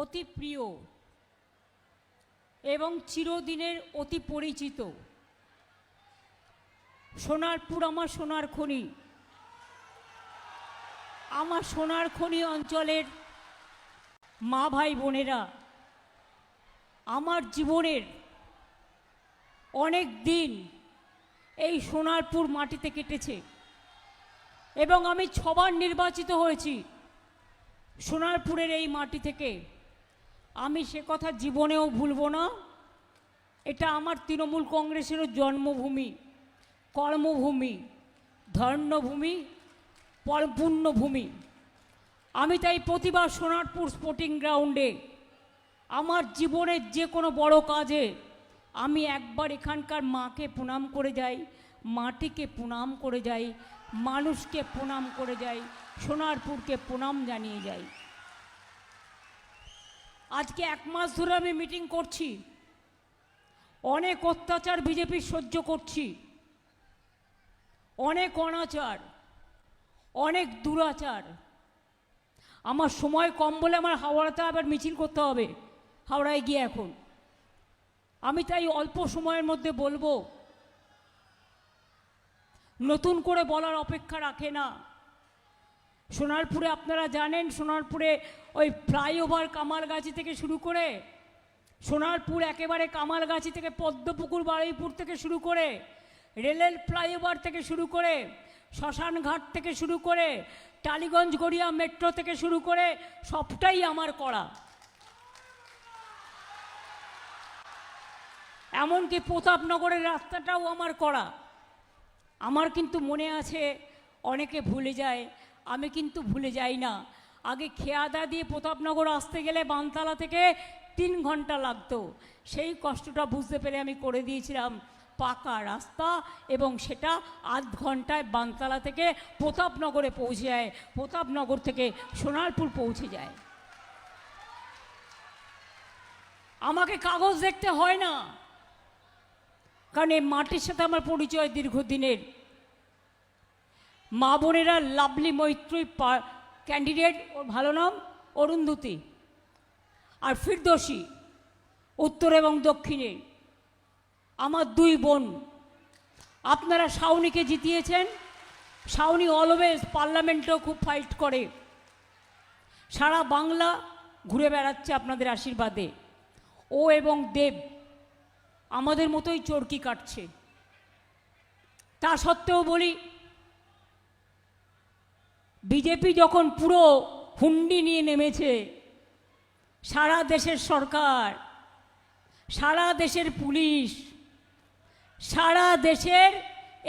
অতি প্রিয় এবং চিরদিনের অতি পরিচিত। সোনারপুর আমার সোনার খনি। আমার সোনার খনি অঞ্চলের মা ভাই বোনেরা আমার জীবনের অনেক দিন এই সোনারপুর মাটিতে কেটেছে এবং আমি 6 বার নির্বাচিত হয়েছি সোনারপুরের এই মাটি থেকে। আমি সে কথা জীবনেও ভুলব না। এটা আমার তৃণমূল কংগ্রেসেরও জন্মভূমি, কর্মভূমি, ধর্মভূমি, পুণ্যভূমি। আমি তাই প্রতিবার সোনারপুর স্পোর্টিং গ্রাউন্ডে আমার জীবনের যে কোনো বড় কাজে আমি একবার এখানকার মাকে প্রণাম করে যাই, মাটিকে প্রণাম করে যাই, মানুষকে প্রণাম করে যাই, সোনারপুরকে প্রণাম জানিয়ে যাই। আজকে 1 মাস ধরে আমি মিটিং করছি, অনেক অত্যাচার বিজেপির সহ্য করছি, অনেক অনাচার, অনেক দুরাচার। আমার সময় কম বলে আমার হাওড়াতে আবার মিছিল করতে হবে, হাওড়ায় গিয়ে এখন। আমি তাই অল্প সময়ের মধ্যে বলবো, নতুন করে বলার অপেক্ষা রাখে না। সোনারপুরে আপনারা জানেন, সোনারপুরে ওই ফ্লাইওভার কামালগাছি থেকে শুরু করে, সোনারপুর একেবারে কামালগাছি থেকে পদ্মপুকুর বারুইপুর থেকে শুরু করে, রেলের ফ্লাইওভার থেকে শুরু করে, শ্মশানঘাট থেকে শুরু করে, টালিগঞ্জ গড়িয়া মেট্রো থেকে শুরু করে সবটাই আমার করা। এমনকি প্রতাপনগরের রাস্তাটাও আমার করা। আমার কিন্তু মনে আছে, অনেকে ভুলে যায়, আমি কিন্তু ভুলে যাই না। আগে খেয়াদা দিয়ে প্রতাপনগর আসতে গেলে বানতলা থেকে 3 ঘন্টা লাগতো। সেই কষ্টটা বুঝতে পেরে আমি করে দিয়েছিলাম পাকা রাস্তা, এবং সেটা আধ ঘন্টায় বানতলা থেকে প্রতাপনগরে পৌঁছে যায়, প্রতাপনগর থেকে সোনারপুর পৌঁছে যায়। আমাকে কাগজ দেখতে হয় না, কারণ এই মাটির সাথে আমার পরিচয় দীর্ঘদিনের। মা বোনেরা লাভলি মৈত্রী ক্যান্ডিডেট, ওর ভালো নাম অরুন্ধতী, আর ফিরদৌসী উত্তর এবং দক্ষিণে আমার 2 বোন। আপনারা শাওনিকে জিতিয়েছেন। শাওনি অলওয়েজ পার্লামেন্টেও খুব ফাইট করে, সারা বাংলা ঘুরে বেড়াচ্ছে আপনাদের আশীর্বাদে। ও এবং দেব আমাদের মতোই চরকি কাটছে। তা সত্ত্বেও বলি, বিজেপি যখন পুরো হুন্ডি নিয়ে নেমেছে, সারা দেশের সরকার, সারা দেশের পুলিশ, সারা দেশের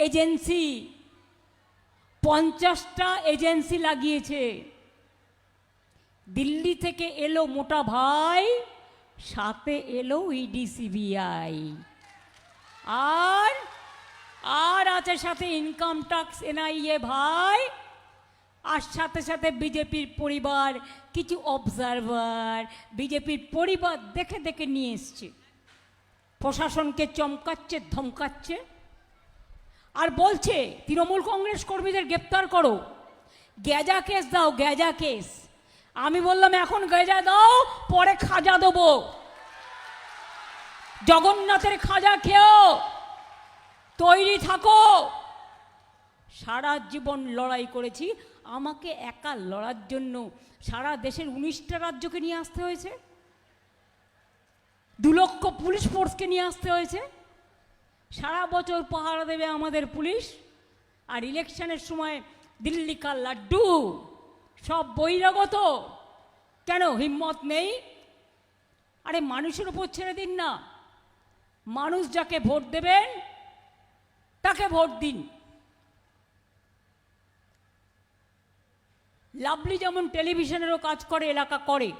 এজেন্সি, 50টা এজেন্সি লাগিয়েছে। দিল্লি থেকে এলো মোটা ভাই, সাথে এলো ইডি সিবিআই, আর আছে সাথে ইনকাম ট্যাক্স এনআইএ ভাই, আর সাথে সাথে বিজেপির পরিবার, কিছু অবজারভার বিজেপির পরিবার দেখে দেখে নিয়ে এসছে। প্রশাসনকে চমকাচ্ছে, ধমকাচ্ছে, আর বলছে তৃণমূল কংগ্রেস কর্মীদের গ্রেপ্তার করো, গ্যাজা কেস দাও, গ্যাজা কেস। আমি বললাম এখন গ্যাজা দাও, পরে খাজা দেবো। জগন্নাথের খাজা খেয়েও তৈরি থাকো। সারা জীবন লড়াই করেছি, আমাকে একা লড়ার জন্য সারা দেশের 19টা রাজ্যকে নিয়ে আসতে হয়েছে, 2 লক্ষ পুলিশ ফোর্সকে নিয়ে আসতে হয়েছে। সারা বছর পাহারা দেবে আমাদের পুলিশ, আর ইলেকশনের সময় দিল্লি কা লাড্ডু সব বহিরাগত। কেন হিম্মত নেই? আরে মানুষের উপর ছেড়ে দিন না, মানুষ যাকে ভোট দেবেন তাকে ভোট দিন। লাভলি যেমন টেলিভিশনেরও কাজ করে, এলাকা করে।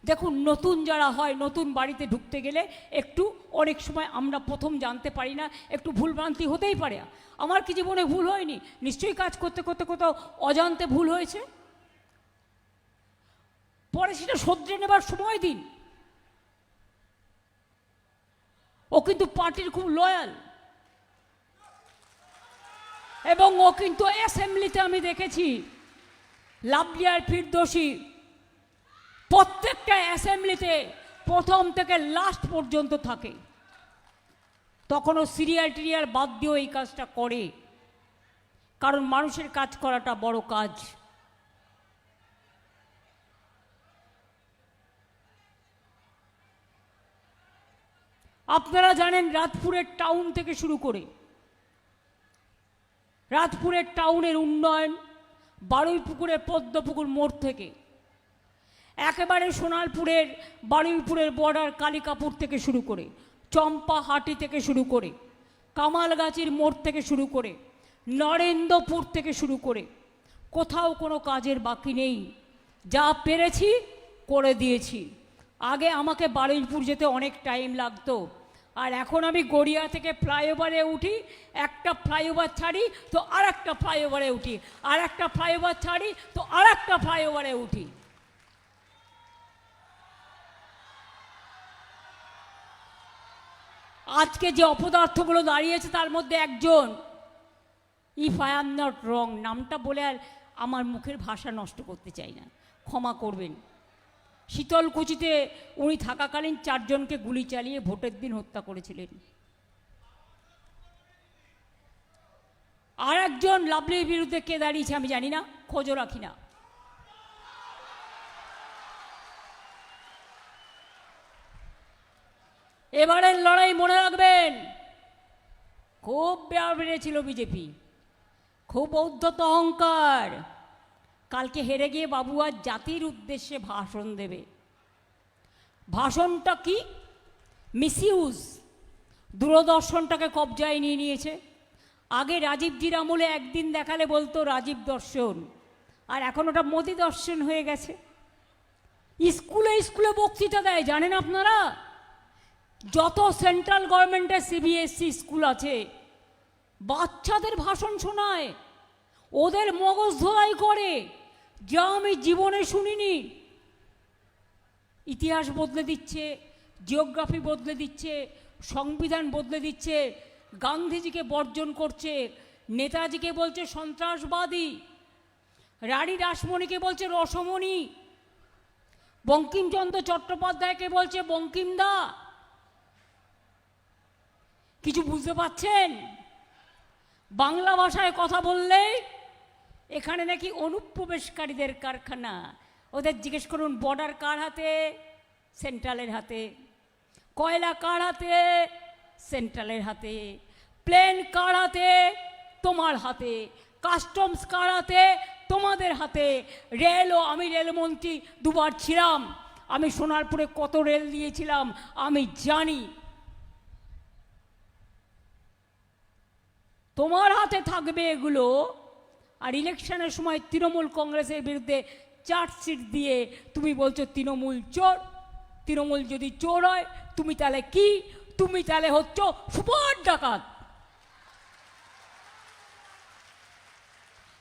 দেখুন, নতুন যারা হয়, নতুন বাড়িতে ঢুকতে গেলে একটু অনেক সময় আমরা প্রথম জানতে পারি না, একটু ভুলভ্রান্তি হতেই পারে। আমার কি জীবনে ভুল হয়নি? নিশ্চয়ই কাজ করতে করতে কোথাও অজান্তে ভুল হয়েছে, পরে সেটা শুধরে নেবার সময় দিন। ও কিন্তু পার্টির খুব লয়াল, এবং ও কিন্তু অ্যাসেম্বলিতে আমি দেখেছি লাভলি আর ফিরদৌসী প্রত্যেকটা অ্যাসেম্বলিতে প্রথম থেকে লাস্ট পর্যন্ত থাকে, তখনও সিরিয়াল টিরিয়াল বাদ দিয়েও এই কাজটা করে, কারণ মানুষের কাজ করাটা বড় কাজ। আপনারা জানেন রাতপুরের টাউন থেকে শুরু করে রাতপুরের টাউনের উন্নয়ন, বারুইপুকুরের পদ্মপুকুর মোড় থেকে একেবারে সোনারপুরের বারুইপুরের বর্ডার কালিকাপুর থেকে শুরু করে, চম্পাহাটি থেকে শুরু করে, কামালগাছির মোড় থেকে শুরু করে, নরেন্দ্রপুর থেকে শুরু করে কোথাও কোনো কাজের বাকি নেই। যা পেরেছি করে দিয়েছি। আগে আমাকে বারুইপুর যেতে অনেক টাইম লাগতো, আর এখন আমি গড়িয়া থেকে ফ্লাইওভারে উঠি, একটা ফ্লাইওভার ছাড়ি তো আর একটা ফ্লাইওভারে উঠি, আর একটা ফ্লাইওভার ছাড়ি তো আর একটা ফ্লাইওভারে উঠি। আজকে যে অপদার্থগুলো দাঁড়িয়েছে তার মধ্যে একজন, if I am not wrong, নামটা বলে আর আমার মুখের ভাষা নষ্ট করতে চাই না, ক্ষমা করবেন। শীতলকুচিতে উনি থাকাকালীন 4 জনকে গুলি চালিয়ে ভোটের দিন হত্যা করেছিলেন। আর একজন লাভলির বিরুদ্ধে কে দাঁড়িয়েছে আমি জানি না, খোঁজও রাখি না। এবারের লড়াই মনে রাখবেন, খুব বেড়েছিল বিজেপি, খুব ঔদ্ধত অহংকার। কালকে হেরে গিয়ে বাবু আজ জাতির উদ্দেশ্যে ভাষণ দেবে। ভাষণটা কি? মিসইউজ, দূরদর্শনটাকে কবজায় নিয়ে নিয়েছে। আগে রাজীবজির আমলে একদিন দেখালে বলতো রাজীব দর্শন, আর এখন ওটা মোদি দর্শন হয়ে গেছে। স্কুলে স্কুলে বক্তৃতা দেয়, জানেন আপনারা? যত সেন্ট্রাল গভর্নমেন্টের সিবিএসসি স্কুল আছে, বাচ্চাদের ভাষণ শোনায়, ওদের মগজ ধোলাই করে, যা আমি জীবনে শুনিনি। ইতিহাস বদলে দিচ্ছে, জিওগ্রাফি বদলে দিচ্ছে, সংবিধান বদলে দিচ্ছে, গান্ধীজিকে বর্জন করছে, নেতাজিকে বলছে সন্ত্রাসবাদী, রানী রাসমণিকে বলছে রসমণি, বঙ্কিমচন্দ্র চট্টোপাধ্যায়কে বলছে বঙ্কিমদা। কিছু বুঝতে পারছেন? বাংলা ভাষায় কথা বললে এখানে নাকি অনুপ্রবেশকারীদের কারখানা। ওদের জিজ্ঞেস করুন বর্ডার কার হাতে? সেন্ট্রালের হাতে। কয়লা কার হাতে? সেন্ট্রালের হাতে। প্লেন কার হাতে? তোমার হাতে। কাস্টমস কার হাতে? তোমাদের হাতে। রেলও, আমি রেলমন্ত্রী 2 বার ছিলাম, আমি সোনারপুরে কত রেল দিয়েছিলাম আমি জানি। তোমার হাতে থাকবে এগুলো। আর ইলেকশনের সময় তৃণমূল কংগ্রেসের বিরুদ্ধে চার্জশিট দিয়ে তুমি বলছো তৃণমূল চোর। তৃণমূল যদি চোর হয় তুমি তাহলে কি? তুমি তাহলে হচ্ছ সুপার ডাকাত।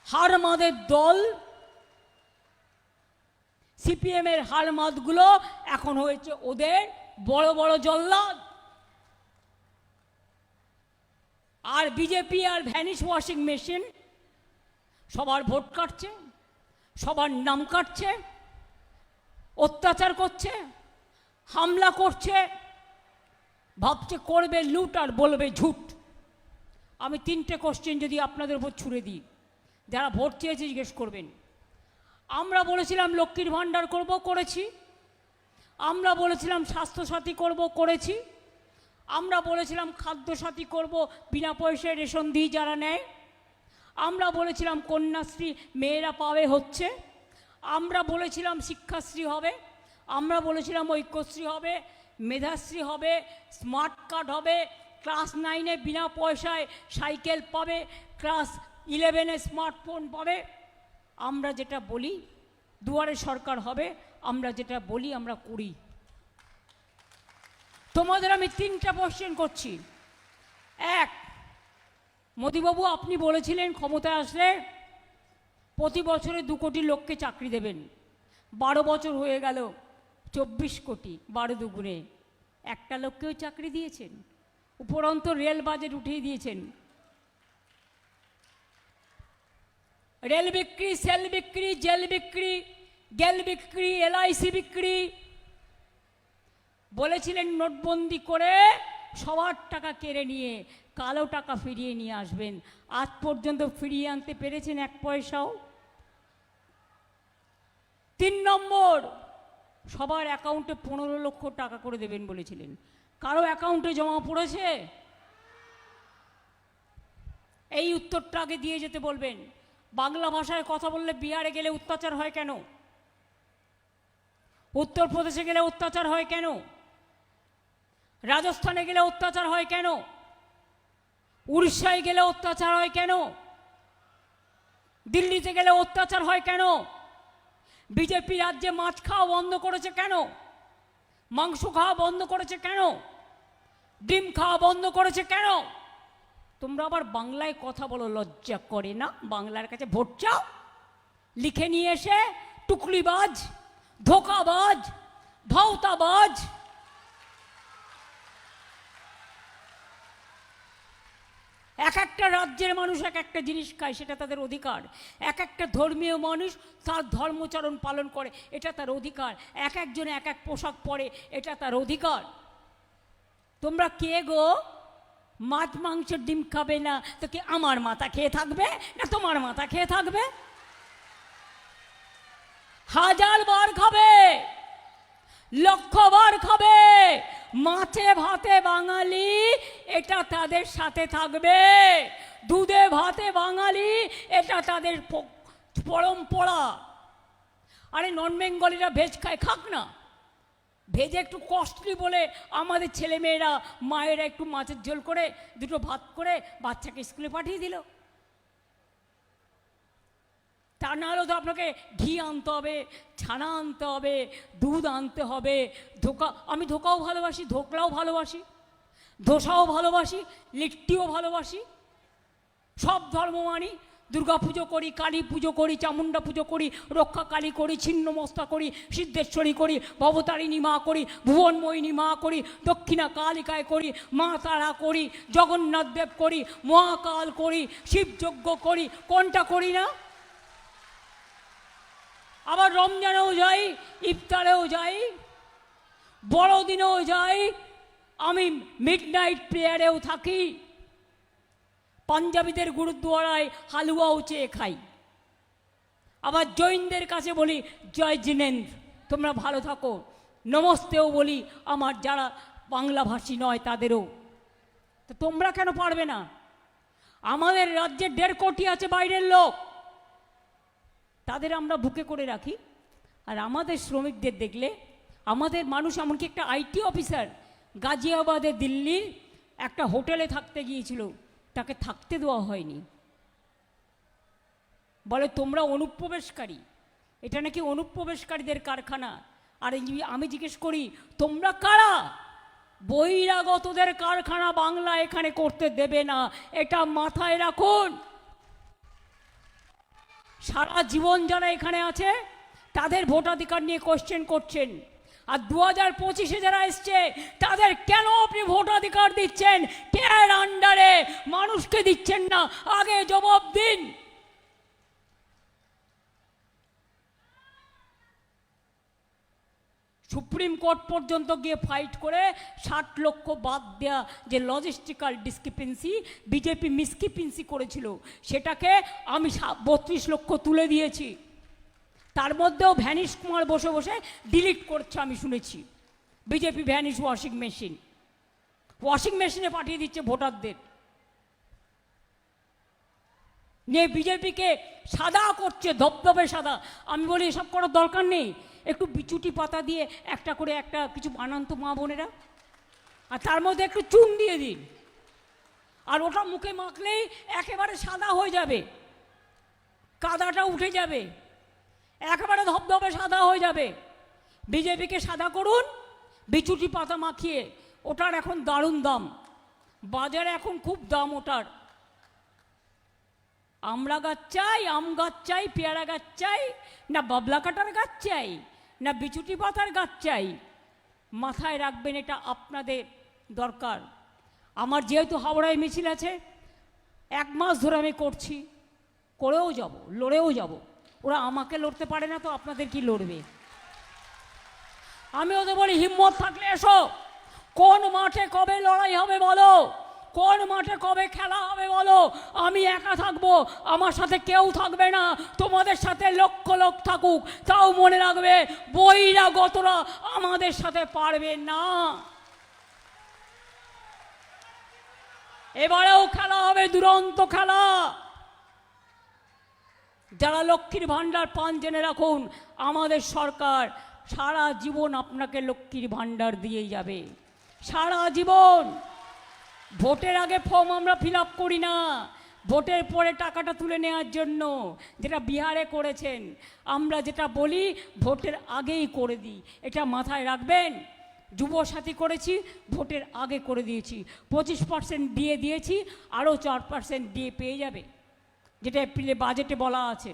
হারমাদের দল, সিপিএম এর হারমাদগুলো এখন হয়েছে ওদের বড় বড় জল্লাদ। আর বিজেপি আর ভ্যানিশ ওয়াশিং মেশিন সবার ভোট কাটছে, সবার নাম কাটছে, অত্যাচার করছে, হামলা করছে, ভাবছে করবে লুট আর বলবে ঝুট। আমি 3টে কোশ্চেন যদি আপনাদের উপর ছুড়ে দিই, যারা ভোট চেয়েছে জিজ্ঞেস করবেন। আমরা বলেছিলাম লক্ষ্মীর ভাণ্ডার করব, করেছি। আমরা বলেছিলাম স্বাস্থ্যসাথী করব, করেছি। আমরা বলেছিলাম খাদ্যসাথী করব, বিনা পয়সায় রেশন দিই যারা নেয়। আমরা বলেছিলাম কন্যাশ্রী মেয়েরা পাবে, হচ্ছে। আমরা বলেছিলাম শিক্ষাশ্রী হবে, আমরা বলেছিলাম ঐক্যশ্রী হবে, মেধাশ্রী হবে, স্মার্ট কার্ড হবে, ক্লাস 9-এ বিনা পয়সায় সাইকেল পাবে, ক্লাস 11-এ স্মার্টফোন পাবে। আমরা যেটা বলি, দুয়ারে সরকার হবে, আমরা যেটা বলি আমরা করি। তোমাদের আমি 3টা কোশ্চেন করছি। 1, মোদিবাবু আপনি বলেছিলেন ক্ষমতায় আসলে প্রতি বছরে 2 কোটি লোককে চাকরি দেবেন। 12 বছর হয়ে গেল, 24 কোটি, 12 দুগুণে। একটা লোককেও চাকরি দিয়েছেন? উপরন্ত রেল বাজেট উঠিয়ে দিয়েছেন। রেল বিক্রি, সেল বিক্রি, জেল বিক্রি, গেল বিক্রি, এলআইসি বিক্রি। বলেছিলেন নোটবন্দি করে সবার টাকা কেড়ে নিয়ে কালো টাকা ফিরিয়ে নিয়ে আসবেন। আজ পর্যন্ত ফিরিয়ে আনতে পেরেছেন এক পয়সাও? 3 নম্বর, সবার অ্যাকাউন্টে 15 লক্ষ টাকা করে দেবেন বলেছিলেন। কারো অ্যাকাউন্টে জমা পড়েছে? এই উত্তরটা আগে দিয়ে যেতে বলবেন। বাংলা ভাষায় কথা বললে বিহারে গেলে অত্যাচার হয় কেন? উত্তরপ্রদেশে গেলে অত্যাচার হয় কেন? রাজস্থানে গেলে অত্যাচার হয় কেন? উড়িষ্যায় গেলে অত্যাচার হয় কেন? দিল্লিতে গেলে অত্যাচার হয় কেন? বিজেপি রাজ্যে মাছ খাওয়া বন্ধ করেছে কেন? মাংস খাওয়া বন্ধ করেছে কেন? ডিম খাওয়া বন্ধ করেছে কেন? তোমরা আবার বাংলায় কথা বলো, লজ্জা করে না? বাংলার কাছে ভোট চাও, লিখে নিয়ে এসে টুকলিবাজ, ধোকাবাজ, ভাওতাবাজ। এক একটা রাজ্যের মানুষ এক একটা জিনিস খায়, সেটা তাদের অধিকার। এক একটা ধর্মীয় মানুষ তার ধর্মচরণ পালন করে, এটা তার অধিকার। এক একজনে এক এক পোশাক পরে, এটা তার অধিকার। তোমরা কে গো? মাছ মাংস ডিম খাবে না তো কি আমার মাথা খেয়ে থাকবে না তোমার মাথা খেয়ে থাকবে? 1000 বার খাবে, লক্ষ বার খাবে, মাছে ভাতে বাঙালি এটা তাদের সাথে থাকবে। দুধে ভাতে বাঙালি এটা তাদের পরম্পরা। আরে নন বেঙ্গলিরা ভেজ খায়, খাক না। ভেজে একটু কস্টলি বলে আমাদের ছেলেমেয়েরা মায়েরা একটু মাছের ঝোল করে 2টো ভাত করে বাচ্চাকে স্কুলে পাঠিয়ে দিল। তা না হলেও তো আপনাকে ঘি আনতে হবে, ছানা আনতে হবে, দুধ আনতে হবে। আমি ধোকাও ভালোবাসি, ধোকলাও ভালোবাসি, ধোসাও ভালোবাসি, লিট্টিও ভালোবাসি। সব ধর্ম মানি। দুর্গা পুজো করি, কালী পুজো করি, চামুণ্ডা পুজো করি, রক্ষা কালী করি, ছিন্নমস্তা করি, সিদ্ধেশ্বরী করি, ভবতারিণী মা করি, ভুবনময়িনী মা করি, দক্ষিণা কালিকায় করি, মা তারা করি, জগন্নাথ দেব করি, মহাকাল করি, শিবযজ্ঞ করি। কোনটা করি না? আবার রমজানেও যাই, ইফতারেও যাই, বড়দিনেও যাই, আমি মিডনাইট প্রেয়ারেও থাকি, পাঞ্জাবিদের গুরুদ্বারায় হালুয়াও চেয়ে খাই। আবার জৈনদের কাছে বলি জয় জিনেন্দ্র, তোমরা ভালো থাকো। নমস্তেও বলি আমার যারা বাংলাভাষী নয় তাদেরও। তো তোমরা কেন পারবে না? আমাদের রাজ্যে 1.5 কোটি আছে বাইরের লোক, তাদের আমরা বুকে করে রাখি। আর আমাদের শ্রমিকদের দেখলে, আমাদের মানুষ, এমনকি একটা আইটি অফিসার গাজিয়াবাদে দিল্লির একটা হোটেলে থাকতে গিয়েছিল, তাকে থাকতে দেওয়া হয়নি। বলে তোমরা অনুপ্রবেশকারী, এটা নাকি অনুপ্রবেশকারীদের কারখানা। আর আমি জিজ্ঞেস করি তোমরা কারা? বহিরাগতদের কারখানা বাংলা এখানে করতে দেবে না, এটা মাথায় রাখুন। সারা জীবন যারা এখানে আছে তাদের ভোটাধিকার নিয়ে কোশ্চেন করছেন, আর 2025-এ যারা এসছে তাদের কেন আপনি ভোটাধিকার দিচ্ছেন? কেয়ার আন্ডারে মানুষকে দিচ্ছেন না, আগে জবাব দিন। সুপ্রিম কোর্ট পর্যন্ত গিয়ে ফাইট করে 60 লক্ষ বাদ দেয়া যে লজিস্টিক্যাল ডিসক্রিপেন্সি বিজেপি মিসক্রিপেন্সি করেছিল, সেটাকে আমি 32 লক্ষ তুলে দিয়েছি। তার মধ্যেও ভ্যানিশ কুমার বসে বসে ডিলিট করছে আমি শুনেছি। বিজেপি ভ্যানিশ ওয়াশিং মেশিনে পাঠিয়ে দিচ্ছে ভোটারদের নিয়ে, বিজেপিকে সাদা করছে, ধবধবে সাদা। আমি বলি এসব করার দরকার নেই, একটু বিচুটি পাতা দিয়ে একটা করে একটা কিছু বানান তো মা বোনেরা, আর তার মধ্যে একটু চুন দিয়ে দিন, আর ওটা মুখে মাখলেই একেবারে সাদা হয়ে যাবে, কাদাটা উঠে যাবে, একেবারে ধবধবে সাদা হয়ে যাবে। বিজেপিকে সাদা করুন বিচুটি পাতা মাখিয়ে। ওটার এখন দারুণ দাম, বাজারে এখন খুব দাম ওটার। আমড়া গাছ চাই, আম গাছ চাই, পেয়ারা গাছ চাই, না বাবলা কাটার গাছ চাই, না বিচুটি পাতার গাছ চাই? মাথায় রাখবেন, এটা আপনাদের দরকার। আমার যেহেতু হাওড়ায় মিছিল আছে, 1 মাস ধরে আমি করছি, করেও যাব, লড়েও যাব। ওরা আমাকে লড়তে পারে না, তো আপনাদের কি লড়বে? আমি ওদের বলি, হিম্মত থাকলে এসো। কোন মাঠে কবে লড়াই হবে বলো, কোন মাঠে কবে খেলা হবে বলো। আমি একা থাকবো, আমার সাথে কেউ থাকবে না। তোমাদের সাথে লক্ষ লোক থাকুক, তাও মনে রাখবে বহিরাগতরা আমাদের সাথে পারবে না। এবারেও খেলা হবে দুরন্ত খেলা। যারা লক্ষ্মীর ভাণ্ডার পান জেনে রাখুন, আমাদের সরকার সারা জীবন আপনাকে লক্ষ্মীর ভাণ্ডার দিয়েই যাবে, সারা জীবন। ভোটের আগে ফর্ম আমরা ফিল আপ করি না, ভোটের পরে টাকাটা তুলে নেওয়ার জন্য, যেটা বিহারে করেছেন। আমরা যেটা বলি ভোটের আগেই করে দিই, এটা মাথায় রাখবেন। যুবসাথী করেছি, ভোটের আগে করে দিয়েছি। 25% দিয়ে দিয়েছি, আরও 4% দিয়ে পেয়ে যাবে, যেটা এপ্রিলে বাজেটে বলা আছে।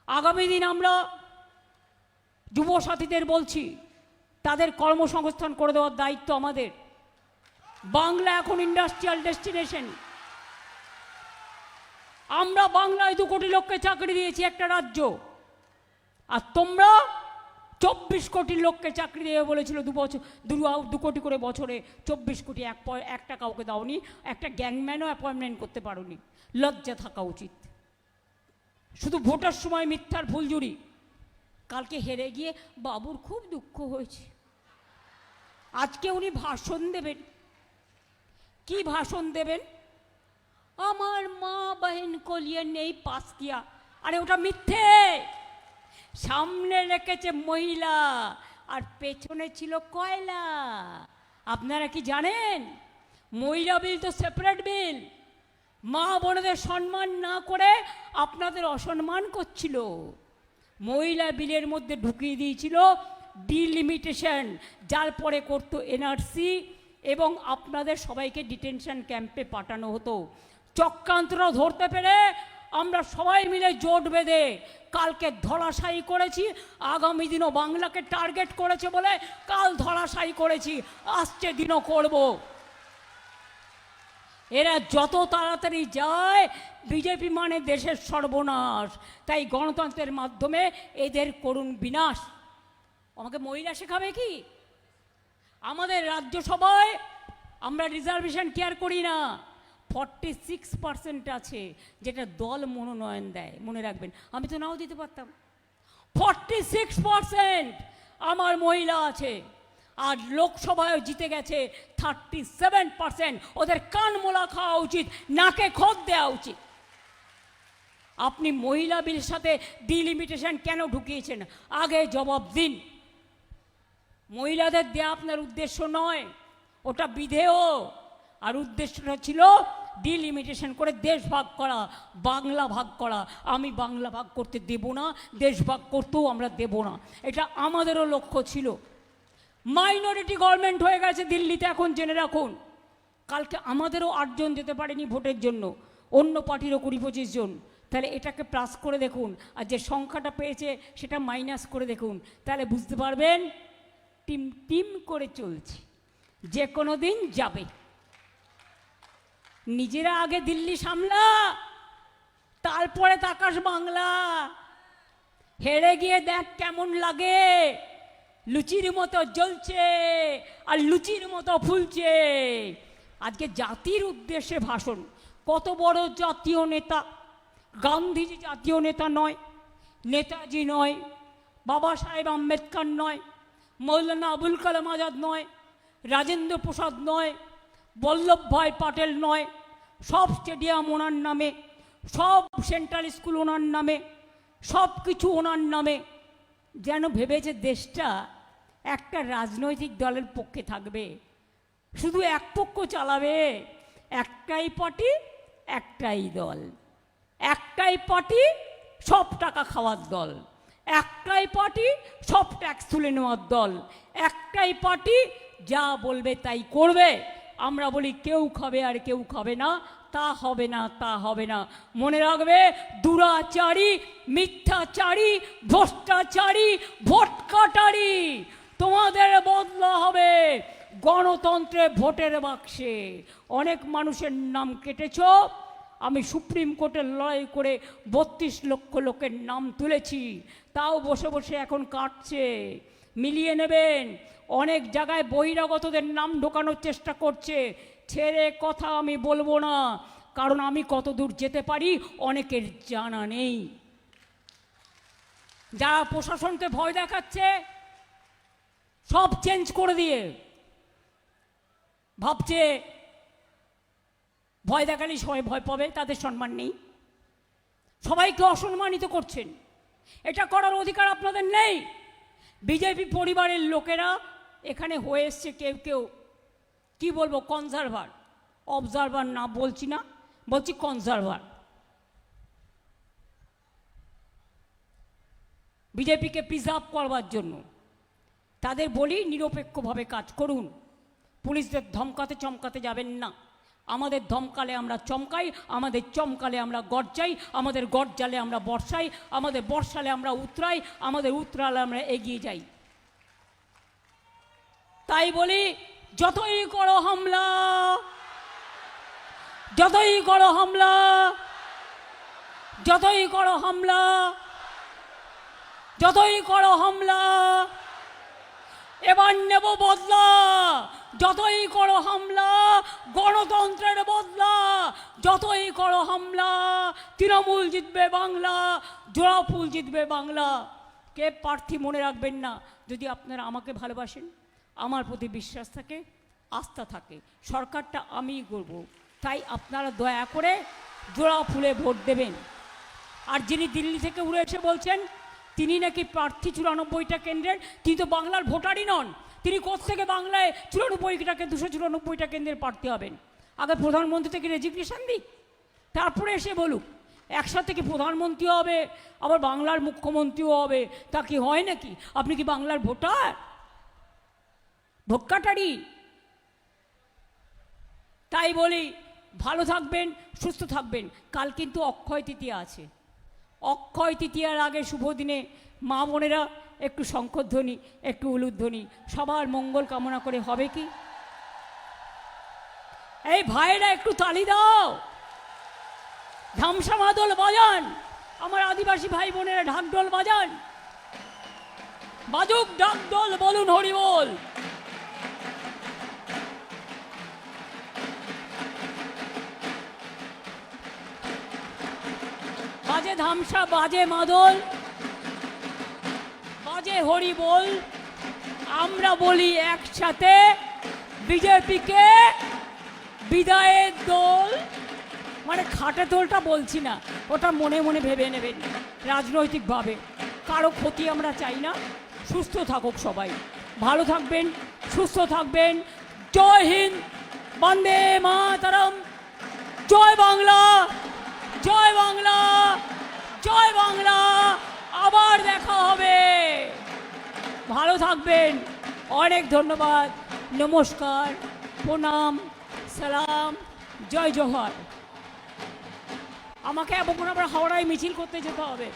আগামী দিন আমরা যুবসাথীদের বলছি, তাদের কর্মসংস্থান করে দেওয়ার দায়িত্ব আমাদের। বাংলা এখন ইন্ডাস্ট্রিয়াল ডেস্টিনেশন। আমরা বাংলায় 2 কোটি লোককে চাকরি দিয়েছি, একটা রাজ্য। আর তোমরা 24 কোটি লোককে চাকরি দেবে বলেছিল 2 কোটি করে বছরে, 24 কোটি একটা কাউকে দাওনি, একটা গ্যাংম্যানও অ্যাপয়েন্টমেন্ট করতে পারোনি। লজ্জা থাকা উচিত। শুধু ভোটের সময় মিথ্যার ফুলঝুরি। কালকে হেরে গিয়ে বাবুর খুব দুঃখ হয়েছে। আজকে উনি ভাষণ দেবেন। কি ভাষণ দেবেন? আমার মা बहन को लिए नहीं पास किया। আরে ওটা মিথ্যে। সামনে রেখেছে মহিলা আর পেছনে ছিল কয়লা। আপনারা কি জানেন? মহিলা বিল তো সেপারেট বিল। মা বোনদের সম্মান না করে আপনাদের অসম্মান করছিল। মহিলা বিলের মধ্যে ঢুকিয়ে দিয়েছিল ডিলিমিটেশন, যার পরে করতো এনআরসি, এবং আপনাদের সবাইকে ডিটেনশন ক্যাম্পে পাঠানো হতো। চক্রান্তরা ধরতে পেরে আমরা সবাই মিলে জোট বেঁধে কালকে ধরাশায়ী করেছি। আগামী দিনও বাংলাকে টার্গেট করেছে বলে কাল ধরাশায়ী করেছি, আসছে দিনও করব। এরা যত তাড়াতাড়ি যায়, বিজেপি মানে দেশের সর্বনাশ। তাই গণতন্ত্রের মাধ্যমে এদের করুণ বিনাশ। আমাকে মহিলা শেখাবে কি? আমাদের রাজ্যসভায় আমরা রিজার্ভেশন কেয়ার করি না। 46% আছে, যেটা দল মনোনয়ন দেয়। মনে রাখবেন, আমি তো নাও দিতে পারতাম। 46% আমার মহিলা আছে। আর লোকসভায় জিতে গেছে 37%। ওদের কান মোলা খাওয়া উচিত, নাকে খত দেওয়া উচিত। আপনি মহিলা বিলের সাথে ডিলিমিটেশন কেন ঢুকিয়েছেন? আগে জবাব দিন। মহিলাদের দেয়া আপনার উদ্দেশ্য নয়, ওটা বিধেয়। আর উদ্দেশ্যটা ছিল ডিলিমিটেশন করে দেশ ভাগ করা, বাংলা ভাগ করা। আমি বাংলা ভাগ করতে দেব না, দেশ ভাগ করতেও আমরা দেব না, এটা আমাদেরও লক্ষ্য ছিল। মাইনরিটি গভর্নমেন্ট হয়ে গেছে দিল্লিতে এখন, জেনে রাখুন। কালকে আমাদেরও 8 জন যেতে পারেনি ভোটের জন্য, অন্য পার্টিরও 20-25 জন। তাহলে এটাকে প্লাস করে দেখুন, আর যে সংখ্যাটা পেয়েছে সেটা মাইনাস করে দেখুন, তাহলে বুঝতে পারবেন টিম টিম করে চলছে, যে কোনো দিন যাবে। নিজেরা আগে দিল্লি সামলা, তারপরে তাকাস বাংলা। হেরে গিয়ে দেখ কেমন লাগে। লুচির মতো জ্বলছে আর লুচির মতো ফুলছে। আজকে জাতির উদ্দেশ্যে ভাষণ। কত বড় জাতীয় নেতা! গান্ধীজি জাতীয় নেতা নয়, নেতাজি নয়, বাবা সাহেব আম্বেদকর নয়, মৌলানা আবুল কালাম আজাদ নয়, রাজেন্দ্র প্রসাদ নয়, বল্লভভাই পাটেল নয়। সব স্টেডিয়াম ওনার নামে, সব সেন্ট্রাল স্কুল ওনার নামে, সব কিছু ওনার নামে। যেন ভেবেছে দেশটা একটা রাজনৈতিক দলের পক্ষে থাকবে, শুধু এক পক্ষ চালাবে। একটাই পার্টি, একটাই দল, একটাই পার্টি, সব টাকা খাওয়ার দল, একটাই পার্টি, সব ট্যাক্স তুলে নেওয়ার দল, একটাই পার্টি, যা বলবে তাই করবে। আমরা বলি কেউ খাবে আর কেউ খাবে না, তা হবে না, তা হবে না। মনে রাখবে, দুরাচারী, মিথ্যাচারী, ভ্রষ্টাচারী, ভোট কাটারি, তোমাদের বদলা হবে গণতন্ত্রে ভোটের বাক্সে। অনেক মানুষের নাম কেটেছ, আমি সুপ্রিম কোর্টের লড়াই করে 32 লক্ষ লোকের নাম তুলেছি, তাও বসে বসে এখন কাটছে। মিলিয়ে নেবেন, অনেক জায়গায় বহিরাগতদের নাম ঢোকানোর চেষ্টা করছে। ছেড়ে কথা আমি বলবো না, কারণ আমি কত দূর যেতে পারি অনেকের জানা নেই। যারা প্রশাসনকে ভয় দেখাচ্ছে, সব চেঞ্জ করে দিয়ে ভাবছে ভয় দেখালেই সবাই ভয় পাবে, তাদের সম্মান নেই, সবাইকে অসম্মানিত করছেন। এটা করার অধিকার আপনাদের নেই। বিজেপি পরিবারের লোকেরা এখানে হয়ে এসছে, কেউ কেউ কি বলবো, কনজারভার, অবজারভার না বলছি না, বলছি কনজারভার। বিজেপিকে প্রিজার্ভ করবার জন্য তাদের বলি নিরপেক্ষভাবে কাজ করুন। পুলিশদের ধমকাতে চমকাতে যাবেন না। আমাদের ধমকালে আমরা চমকাই, আমাদের চমকালে আমরা গর্জাই, আমাদের গর্জালে আমরা বর্ষাই, আমাদের বর্ষালে আমরা উতরাই, আমাদের উতরালে আমরা এগিয়ে যাই। তাই বলি, যতই করো হামলা, যতই করো হামলা, যতই করো হামলা, যতই করো হামলা, এবার নেব বদলা। যতই করো হামলা, গণতন্ত্রের বদলা। যতই করো হামলা, তৃণমূল জিতবে বাংলা, জোড়া ফুল জিতবে বাংলা। কে প্রার্থী মনে রাখবেন না, যদি আপনারা আমাকে ভালোবাসেন, আমার প্রতি বিশ্বাস থাকে, আস্থা থাকে, সরকারটা আমিই করব। তাই আপনারা দয়া করে জোড়া ফুলে ভোট দেবেন। আর যিনি দিল্লি থেকে উড়ে এসে বলছেন তিনি নাকি প্রার্থী 94টা কেন্দ্রের, তিনি তো বাংলার ভোটারই নন। তিনি কোত্থেকে বাংলায় 94টাকে 294টা কেন্দ্রের প্রার্থী হবেন? আগে প্রধানমন্ত্রী থেকে রেজিগনেশন দিই, তারপরে এসে বলুক। একসাথে কি প্রধানমন্ত্রী হবে, আবার বাংলার মুখ্যমন্ত্রীও হবে? তা কি হয় নাকি? আপনি কি বাংলার ভোটার, ভোট কাটারি? তাই বলি, ভালো থাকবেন, সুস্থ থাকবেন। কাল কিন্তু অক্ষয় তৃতীয়া আছে। অক্ষয় তৃতীয়ার আগে শুভ দিনে মা বোনেরা একটু শঙ্খধ্বনি, একটু উলুধ্বনি, সবার মঙ্গল কামনা করে হবে কি? এই ভাইরা একটু তালি দাও, ধামসা মাদল বাজান, আমার আদিবাসী ভাই বোনেরা ঢাকঢোল বাজান, বাজুক ঢাকঢোল, বলুন হরি বল। বাজে ধামসা, বাজে মাদল, বাজে হরি বল। আমরা বলি একসাথে, বিজেপিকে বিদায়ের দোল। মানে খাটে দোলটা বলছি না, ওটা মনে মনে ভেবে নেবেন রাজনৈতিকভাবে। কারো ক্ষতি আমরা চাই না। সুস্থ থাকুক সবাই, ভালো থাকবেন, সুস্থ থাকবেন। জয় হিন্দ, বন্দে মাতরম, জয় বাংলা, জয় বাংলা, জয় বাংলা। আবার দেখা হবে। ভালো থাকবেন, অনেক ধন্যবাদ, নমস্কার, প্রণাম, সালাম, জয় জোহর। আমাকে এখন আবার হাওড়ায় মিছিল করতে যেতে হবে।